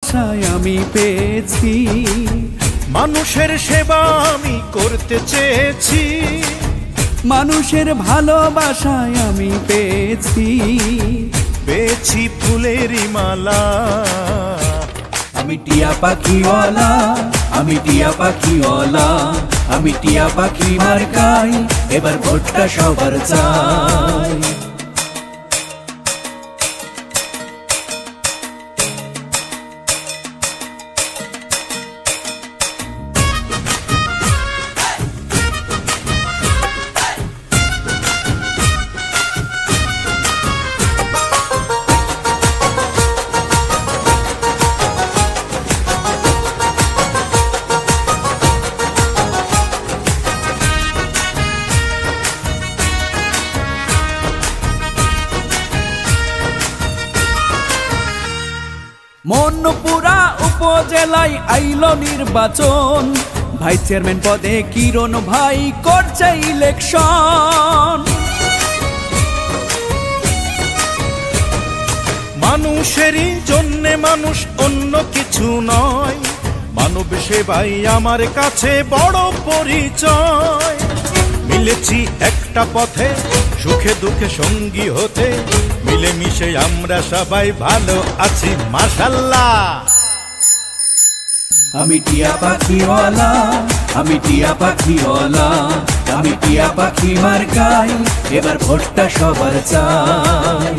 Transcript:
ভালোবাসায় আমি পেয়েছি, মানুষের সেবা আমি করতে চেয়েছি, মানুষের ভালোবাসায় আমি পেয়েছি, পেয়েছি ফুলেরই মালা। আমি টিয়া পাখিওয়ালা, আমি টিয়া পাখিওয়ালা, আমি টিয়া পাখি মার্কাই এবার ভোটটা সবার চাই। মনপুরা উপজেলায় আইলো নির্বাচন, ভাইস চেয়ারম্যান পদে কিরণ ভাই করছে ইলেকশন। মানুষেরই জন্যে মানুষ, অন্য কিছু নয়, মানব সেবাই আমার কাছে বড় পরিচয়। মিলেছি একটা পথে, সুখে দুঃখে সঙ্গী হতে, মিলেমিশে আমরা সবাই ভালো আছি মাশাআল্লাহ। আমি টিয়া পাখিওয়ালা, আমি টিয়া পাখিওয়ালা, আমি টিয়া পাখি মার্কাই এবার ভোটটা সবার চাই।